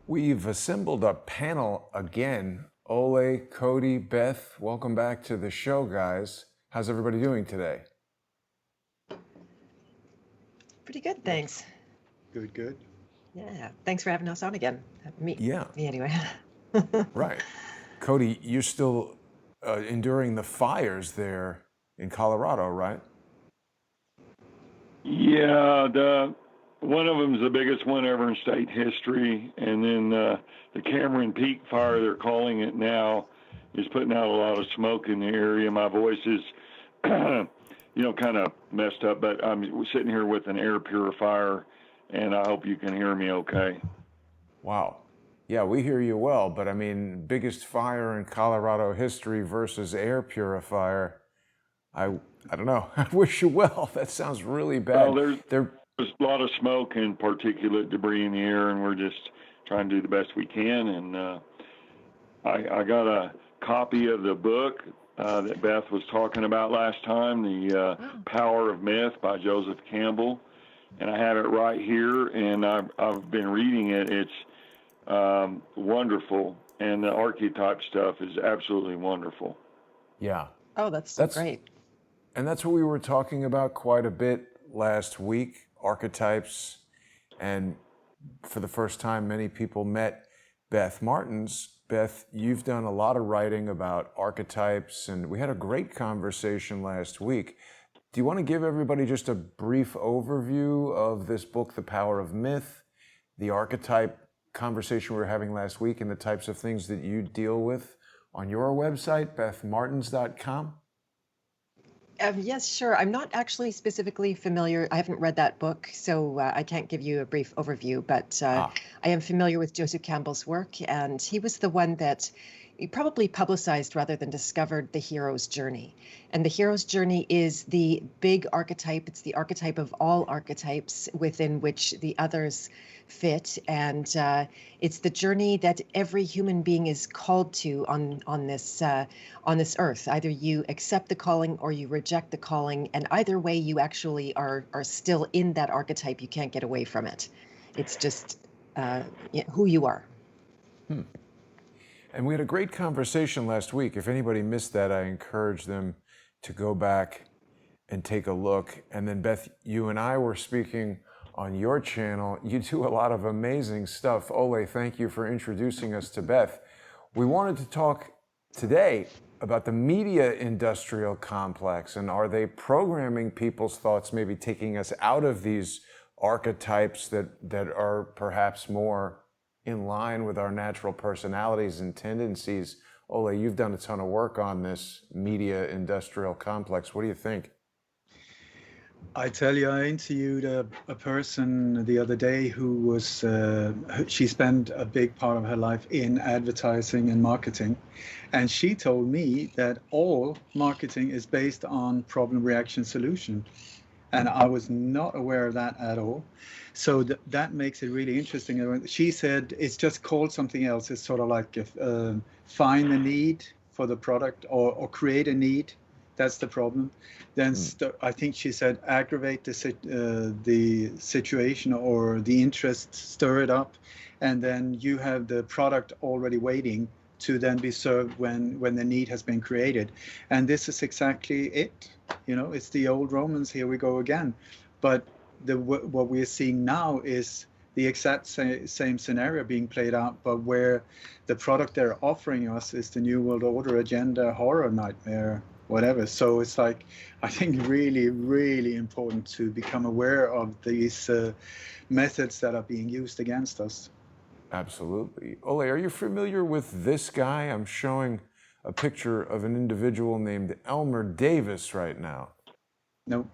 We've assembled a panel again. Ole, Cody, Beth, welcome back to the show, guys. How's everybody doing today? Pretty good, thanks. Good, good. Yeah, thanks for having us on again. Me anyway. Right. Cody, you're still enduring the fires there in Colorado, right? Yeah, one of them is the biggest one ever in state history, and then the Cameron Peak fire, they're calling it now, is putting out a lot of smoke in the area. My voice is, kind of messed up, but I'm sitting here with an air purifier, and I hope you can hear me okay. Wow. Yeah, we hear you well, but I mean, biggest fire in Colorado history versus air purifier. I don't know. I wish you well. That sounds really bad. Well, there's a lot of smoke and particulate debris in the air, and we're just trying to do the best we can. And I got a copy of the book that Beth was talking about last time, The Power of Myth by Joseph Campbell, and I have it right here, and I've been reading it. It's wonderful, and the archetype stuff is absolutely wonderful. Yeah. Oh, that's great. And that's what we were talking about quite a bit last week, archetypes. And for the first time, many people met Beth Martens. Beth, you've done a lot of writing about archetypes, and we had a great conversation last week. Do you want to give everybody just a brief overview of this book, The Power of Myth, the archetype conversation we were having last week, and the types of things that you deal with on your website, bethmartens.com? Yes, sure. I'm not actually specifically familiar. I haven't read that book, so I can't give you a brief overview, but I am familiar with Joseph Campbell's work, and he was the one that he probably publicized rather than discovered the hero's journey. And the hero's journey is the big archetype. It's the archetype of all archetypes within which the others fit, and it's the journey that every human being is called to on this earth. Either you accept the calling or you reject the calling, and either way, you actually are still in that archetype. You can't get away from it. It's just who you are. And we had a great conversation last week. If anybody missed that, I encourage them to go back and take a look. And then, Beth, you and I were speaking on your channel. You do a lot of amazing stuff. Ole, thank you for introducing us to Beth. We wanted to talk today about the media industrial complex, and are they programming people's thoughts, maybe taking us out of these archetypes that are perhaps more in line with our natural personalities and tendencies? Ole, you've done a ton of work on this media industrial complex. What do you think? I tell you, I interviewed a person the other day who was, she spent a big part of her life in advertising and marketing. And she told me that all marketing is based on problem, reaction, solution. And I was not aware of that at all. So that makes it really interesting. She said it's just called something else. It's sort of like find the need for the product or create a need. That's the problem. Then I think she said aggravate the situation or the interest, stir it up, and then you have the product already waiting to then be served when the need has been created. And this is exactly it. It's the old Romans, here we go again. But what we're seeing now is the exact same scenario being played out, but where the product they're offering us is the New World Order agenda, horror nightmare, whatever. So it's like, I think really, really important to become aware of these methods that are being used against us. Absolutely. Ole, are you familiar with this guy? I'm showing a picture of an individual named Elmer Davis right now. No.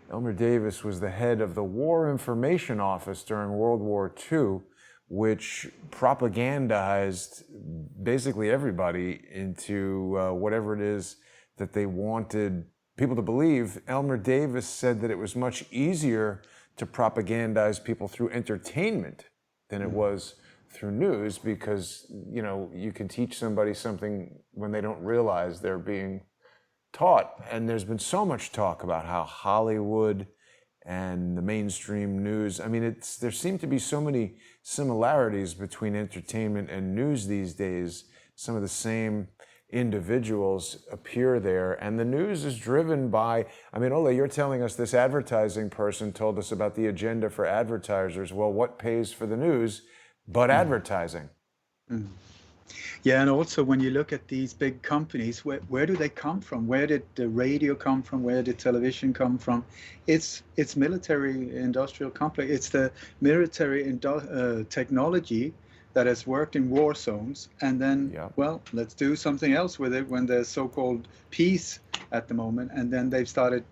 Elmer Davis was the head of the War Information Office during World War II, which propagandized basically everybody into whatever it is that they wanted people to believe. Elmer Davis said that it was much easier to propagandize people through entertainment than it was through news, because you can teach somebody something when they don't realize they're being taught. And there's been so much talk about how Hollywood and the mainstream news. I mean, there seem to be so many similarities between entertainment and news these days. Some of the same individuals appear there, and the news is driven by, I mean, Ole, you're telling us this advertising person told us about the agenda for advertisers. Well, what pays for the news but advertising? Mm. Yeah, and also when you look at these big companies, where do they come from? Where did the radio come from? Where did television come from? It's military industrial complex. It's the military technology that has worked in war zones, and then, well, let's do something else with it when there's so-called peace at the moment, and then they've started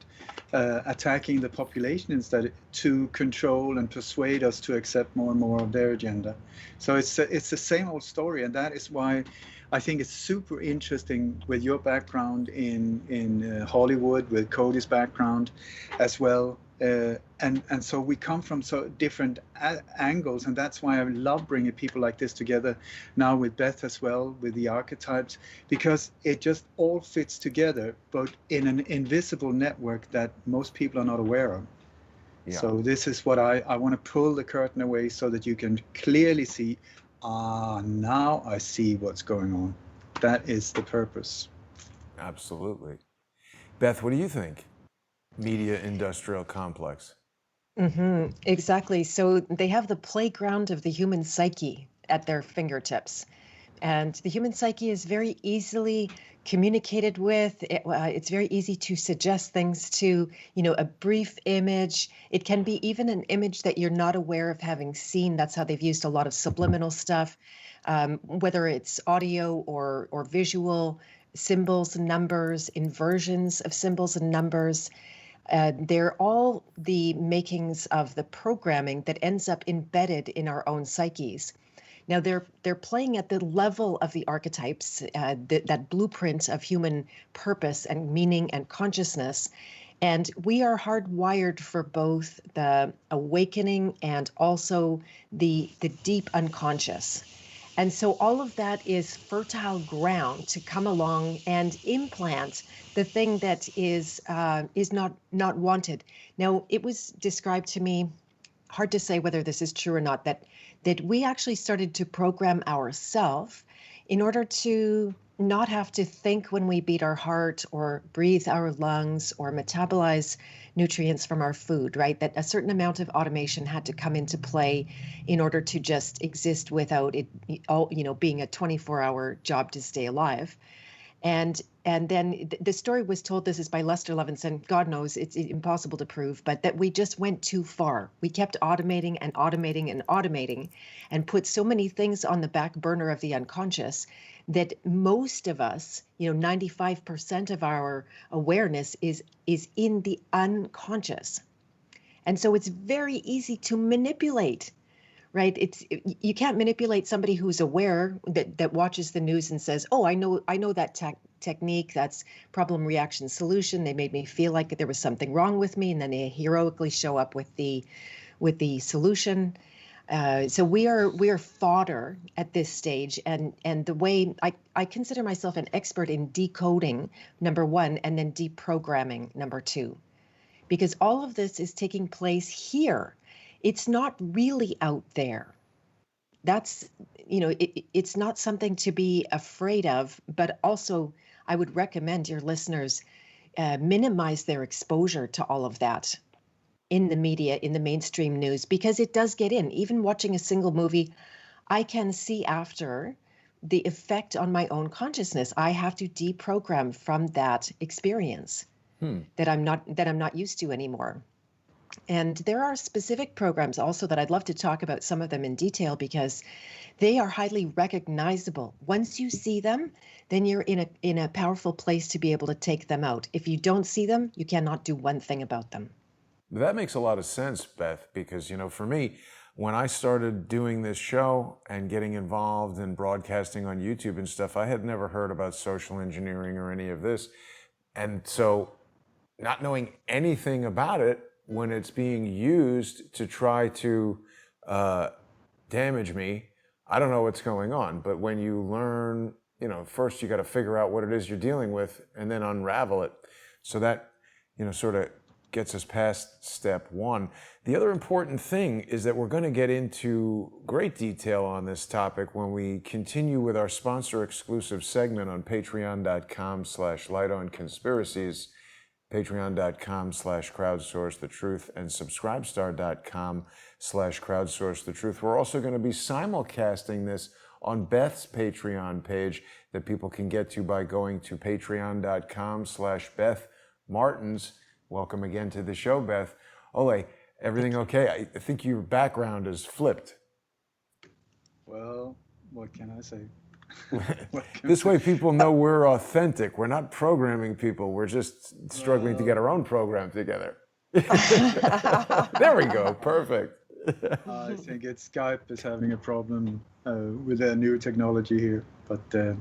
attacking the population instead to control and persuade us to accept more and more of their agenda. So it's the same old story, and that is why I think it's super interesting with your background in Hollywood, with Cody's background as well. And so we come from so different angles, and that's why I love bringing people like this together now with Beth as well, with the archetypes, because it just all fits together, but in an invisible network that most people are not aware of. Yeah. So this is what I want to pull the curtain away so that you can clearly see, now I see what's going on. That is the purpose. Absolutely. Beth, what do you think? Media industrial complex. Mm-hmm, exactly. So they have the playground of the human psyche at their fingertips. And the human psyche is very easily communicated with. It's very easy to suggest things to, a brief image. It can be even an image that you're not aware of having seen. That's how they've used a lot of subliminal stuff, whether it's audio or visual, symbols and numbers, inversions of symbols and numbers. They're all the makings of the programming that ends up embedded in our own psyches. Now they're playing at the level of the archetypes, that blueprint of human purpose and meaning and consciousness. And we are hardwired for both the awakening and also the deep unconscious. And so all of that is fertile ground to come along and implant the thing that is not wanted. Now, it was described to me, hard to say whether this is true or not, that we actually started to program ourselves in order to not have to think when we beat our heart or breathe our lungs or metabolize nutrients from our food, right? That a certain amount of automation had to come into play in order to just exist without it, being a 24-hour job to stay alive. And then the story was told, this is by Lester Levinson, God knows it's impossible to prove, but that we just went too far. We kept automating and automating and automating and put so many things on the back burner of the unconscious that most of us, 95% of our awareness is in the unconscious. And so it's very easy to manipulate. Right? You can't manipulate somebody who's aware that watches the news and says, "Oh, I know that technique. That's problem reaction solution. They made me feel like there was something wrong with me," and then they heroically show up with the solution. So we are fodder at this stage, and the way I consider myself an expert in decoding, number one, and then deprogramming, number two, because all of this is taking place here. It's not really out there. That's, it's not something to be afraid of, but also I would recommend your listeners minimize their exposure to all of that in the media, in the mainstream news, because it does get in. Even watching a single movie, I can see after the effect on my own consciousness. I have to deprogram from that experience that I'm not used to anymore. And there are specific programs also that I'd love to talk about some of them in detail because they are highly recognizable. Once you see them, then you're in a powerful place to be able to take them out. If you don't see them, you cannot do one thing about them. That makes a lot of sense, Beth, because, for me, when I started doing this show and getting involved in broadcasting on YouTube and stuff, I had never heard about social engineering or any of this. And so not knowing anything about it, when it's being used to try to damage me, I don't know what's going on. But when you learn, first you got to figure out what it is you're dealing with and then unravel it. So that, sort of gets us past step one. The other important thing is that we're going to get into great detail on this topic when we continue with our sponsor exclusive segment on patreon.com/lightonconspiracies, patreon.com/crowdsourcethetruth, and subscribestar.com/crowdsourcethetruth. We're also going to be simulcasting this on Beth's Patreon page that people can get to by going to patreon.com/Beth Martens. Welcome again to the show, Beth. Ole, everything okay? I think your background is flipped. Well, what can I say? This way people know we're authentic. We're not programming people. We're just struggling to get our own program together. There we go. Perfect. I think Skype is having a problem with their new technology here. But do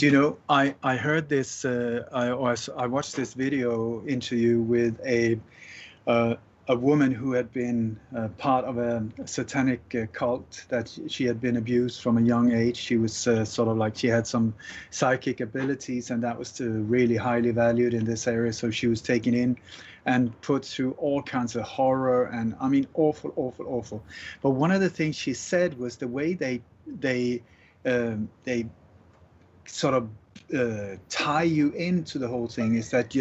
you know, I heard this, I watched this video interview with a woman who had been part of a satanic cult, that she had been abused from a young age. She was sort of like, she had some psychic abilities, and that was really highly valued in this area. So she was taken in and put through all kinds of horror, and I mean, awful. But one of the things she said was the way they sort of tie you into the whole thing is that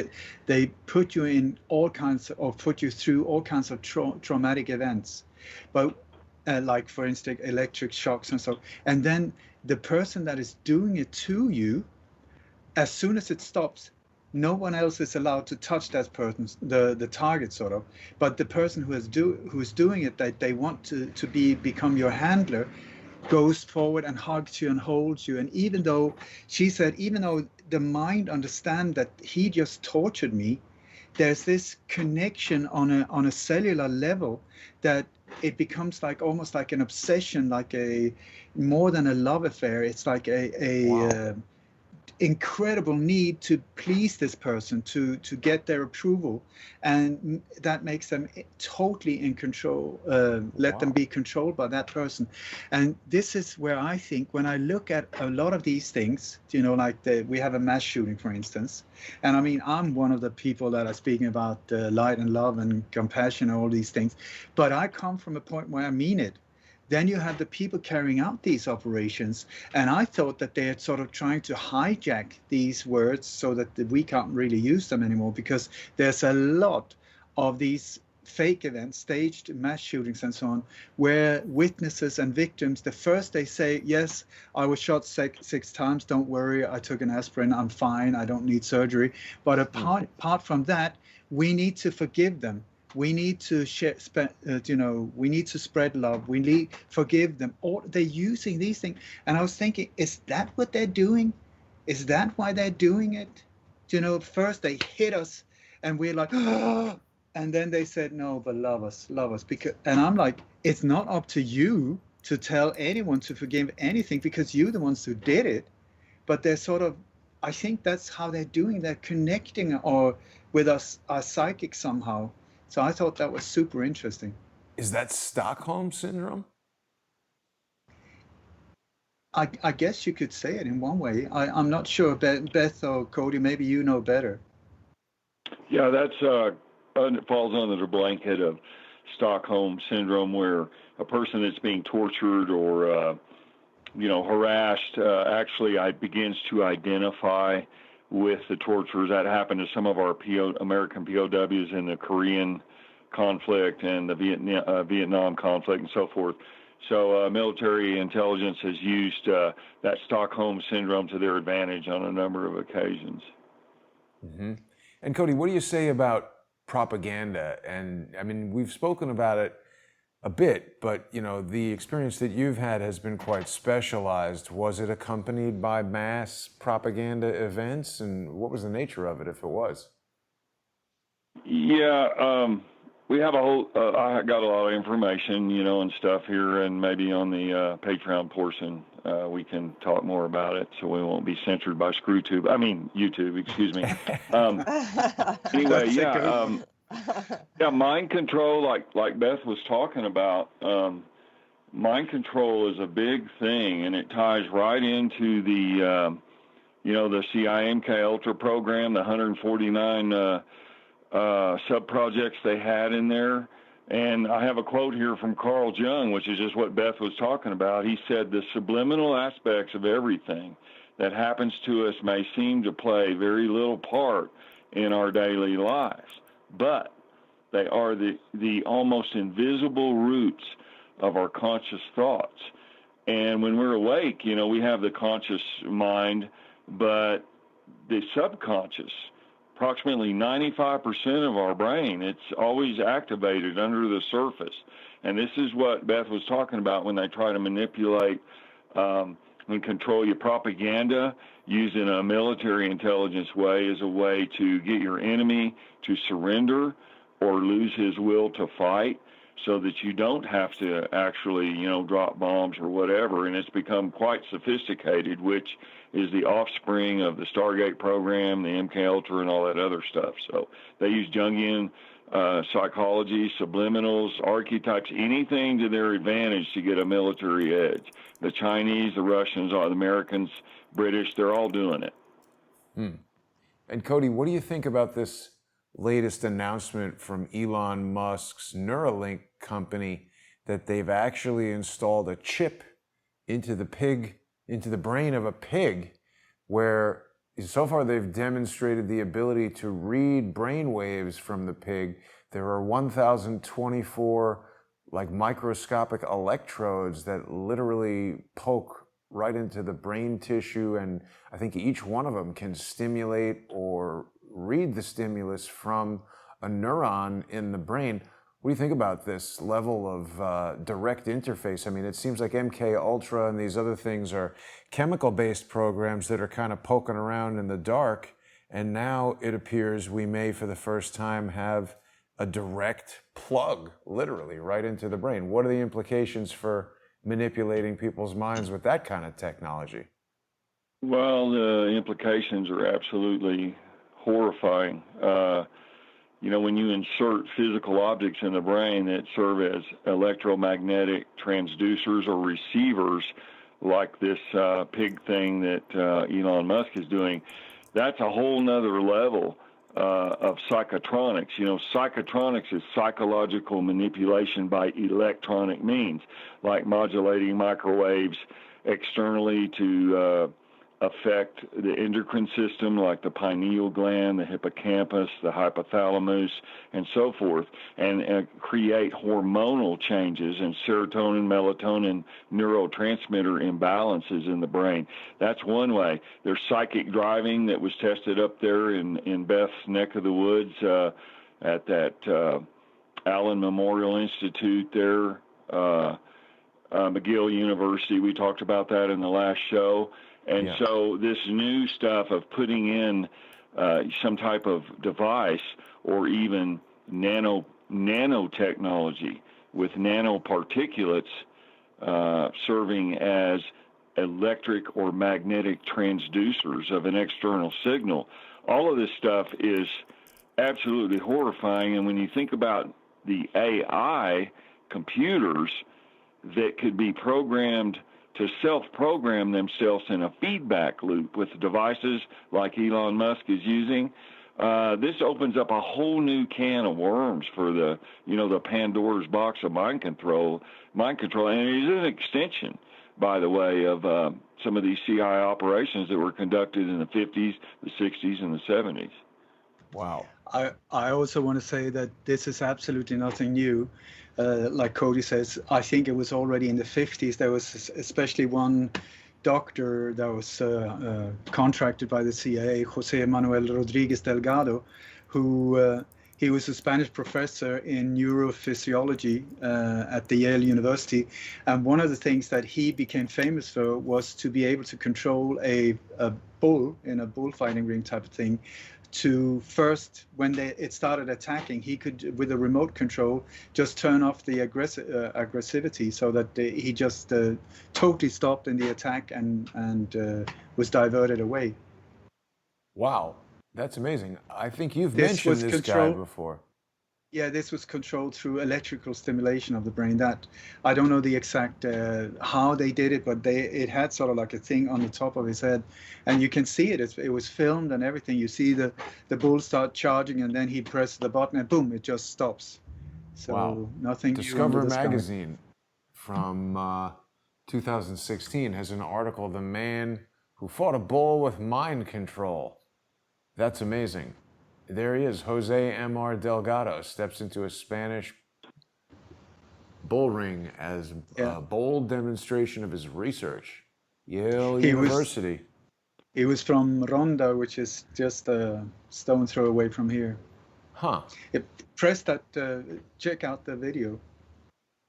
they put you in all kinds of, or put you through all kinds of traumatic events, but like, for instance, electric shocks and so. And then the person that is doing it to you, as soon as it stops, no one else is allowed to touch that person, the target sort of. But the person who's doing it, that they want to become your handler, goes forward and hugs you and holds you. And even though, she said, even though the mind understands that he just tortured me, there's this connection on a cellular level that it becomes like almost like an obsession, like more than a love affair. It's like a incredible need to please this person, to get their approval, and that makes them totally in control. Let them be controlled by that person. And this is where I think, when I look at a lot of these things, you know, like we have a mass shooting, for instance, and I mean, I'm one of the people that are speaking about light and love and compassion and all these things, but I come from a point where I mean it. Then you have the people carrying out these operations, and I thought that they are sort of trying to hijack these words so that we can't really use them anymore, because there's a lot of these fake events, staged mass shootings and so on, where witnesses and victims, the first they say, yes, I was shot six times, don't worry, I took an aspirin, I'm fine, I don't need surgery. But apart from that, we need to forgive them. We need to we need to spread love. We need forgive them. Or they're using these things, and I was thinking, is that what they're doing? Is that why they're doing it? You know, first they hit us, and we're like, oh, and then they said, no, but love us, because. And I'm like, it's not up to you to tell anyone to forgive anything, because you're the ones who did it. But they're sort of, I think that's how they're doing. They're connecting with us, our psychic somehow. So I thought that was super interesting. Is that Stockholm Syndrome? I guess you could say it in one way. I'm not sure, Beth or Cody, maybe you know better. Yeah, that's it falls under the blanket of Stockholm Syndrome, where a person that's being tortured or harassed actually begins to identify with the torturers. That happened to some of our American POWs in the Korean conflict and the Vietnam conflict and so forth. So military intelligence has used that Stockholm Syndrome to their advantage on a number of occasions. Mm-hmm. And Cody, what do you say about propaganda? And I mean, we've spoken about it a bit, but the experience that you've had has been quite specialized. Was it accompanied by mass propaganda events, and what was the nature of it, if it was? Yeah, we have a whole. I got a lot of information, and stuff here, and maybe on the Patreon portion we can talk more about it, so we won't be censored by YouTube. Excuse me. Anyway, yeah. Yeah, mind control, like Beth was talking about, mind control is a big thing, and it ties right into the, the CIMK Ultra program, the 149 sub-projects they had in there. And I have a quote here from Carl Jung, which is just what Beth was talking about. He said, the subliminal aspects of everything that happens to us may seem to play very little part in our daily lives, but they are the almost invisible roots of our conscious thoughts. And when we're awake, we have the conscious mind, but the subconscious, approximately 95% of our brain, it's always activated under the surface. And this is what Beth was talking about when they try to manipulate and control your propaganda using a military intelligence way as a way to get your enemy to surrender or lose his will to fight, so that you don't have to actually, drop bombs or whatever. And it's become quite sophisticated, which is the offspring of the Stargate program, the MK Ultra, and all that other stuff. So they use Jungian psychology, subliminals, archetypes, anything to their advantage to get a military edge. The Chinese, the Russians, the Americans, British, they're all doing it. And Cody, what do you think about this latest announcement from Elon Musk's Neuralink company that they've actually installed a chip into the brain of a pig, where so far they've demonstrated the ability to read brain waves from the pig. There are 1,024 microscopic electrodes that literally poke right into the brain tissue, and I think each one of them can stimulate or read the stimulus from a neuron in the brain. What do you think about this level of direct interface? I mean, it seems like MK Ultra and these other things are chemical-based programs that are kind of poking around in the dark, and now it appears we may, for the first time, have a direct plug, literally, right into the brain. What are the implications for manipulating people's minds with that kind of technology? Well, the implications are absolutely horrifying. When you insert physical objects in the brain that serve as electromagnetic transducers or receivers, like this pig thing that Elon Musk is doing, that's a whole nother level of psychotronics. Psychotronics is psychological manipulation by electronic means, like modulating microwaves externally to affect the endocrine system, like the pineal gland, the hippocampus, the hypothalamus, and so forth, and create hormonal changes and serotonin, melatonin, neurotransmitter imbalances in the brain. That's one way. There's psychic driving that was tested up there in Beth's neck of the woods at that Allen Memorial Institute there, McGill University. We talked about that in the last show. And so this new stuff of putting in some type of device or even nanotechnology with nanoparticulates serving as electric or magnetic transducers of an external signal, all of this stuff is absolutely horrifying. And when you think about the AI computers that could be programmed to self-program themselves in a feedback loop with devices like Elon Musk is using, this opens up a whole new can of worms for the Pandora's box of mind control, and it is an extension, by the way, of some of these CIA operations that were conducted in the 50s, the 60s, and the 70s. Wow. I also want to say that this is absolutely nothing new. Like Cody says, I think it was already in the 50s. There was especially one doctor that was contracted by the CIA, Jose Manuel Rodriguez Delgado, who he was a Spanish professor in neurophysiology at the Yale University. And one of the things that he became famous for was to be able to control a bull in a bullfighting ring type of thing, to first, when it started attacking, he could, with a remote control, just turn off the aggressivity so that he just totally stopped in the attack and was diverted away. Wow, that's amazing. I think you've mentioned this guy before. Yeah, this was controlled through electrical stimulation of the brain. That I don't know the exact how they did it, but it had sort of like a thing on the top of his head, and you can see it. It was filmed and everything. You see the bull start charging, and then he presses the button, and boom, it just stops. So Wow. nothing new under Discover the sky. magazine from 2016 has an article, "The Man Who Fought a Bull with Mind Control." That's amazing. There he is. Jose M.R. Delgado steps into a Spanish bull ring as a bold demonstration of his research. Yale University. He was from Ronda, which is just a stone throw away from here. Huh. Press that, check out the video.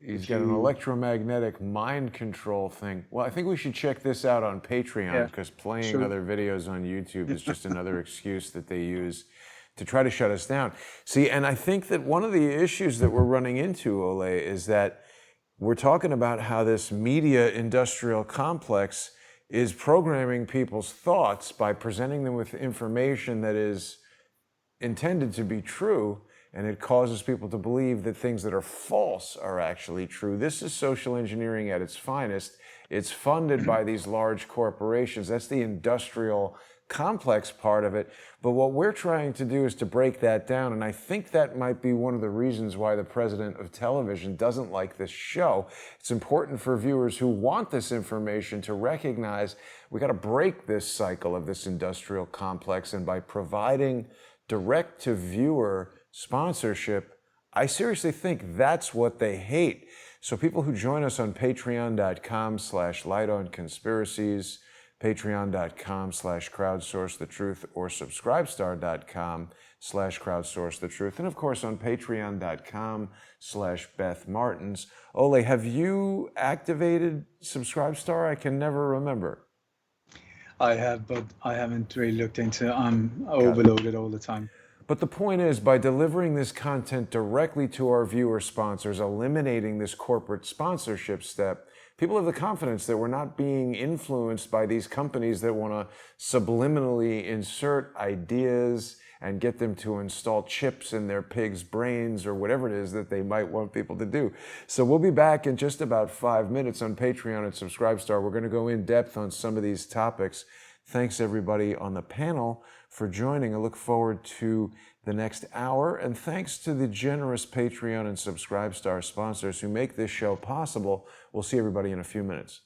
He's got an electromagnetic mind control thing. Well, I think we should check this out on Patreon, because playing other videos on YouTube is just another excuse that they use to try to shut us down. See, and I think that one of the issues that we're running into, Ole, is that we're talking about how this media industrial complex is programming people's thoughts by presenting them with information that is intended to be true, and it causes people to believe that things that are false are actually true. This is social engineering at its finest. It's funded by these large corporations. That's the industrial complex part of it. But what we're trying to do is to break that down, and I think that might be one of the reasons why the president of television doesn't like this show. It's important for viewers who want this information to recognize we got to break this cycle of this industrial complex, and by providing direct-to-viewer sponsorship, I seriously think that's what they hate. So people who join us on patreon.com/lightonconspiracies, patreon.com/crowdsourcethetruth, or subscribestar.com/crowdsourcethetruth, and of course on patreon.com/Beth Martens. Ole, have you activated Subscribestar? I can never remember. I have, but I haven't really looked into it. I'm overloaded all the time. But the point is, by delivering this content directly to our viewer sponsors, eliminating this corporate sponsorship step, people have the confidence that we're not being influenced by these companies that want to subliminally insert ideas and get them to install chips in their pigs' brains or whatever it is that they might want people to do. So we'll be back in just about 5 minutes on Patreon and Subscribestar. We're going to go in depth on some of these topics. Thanks everybody on the panel for joining. I look forward to the next hour, and thanks to the generous Patreon and Subscribestar sponsors who make this show possible. We'll see everybody in a few minutes.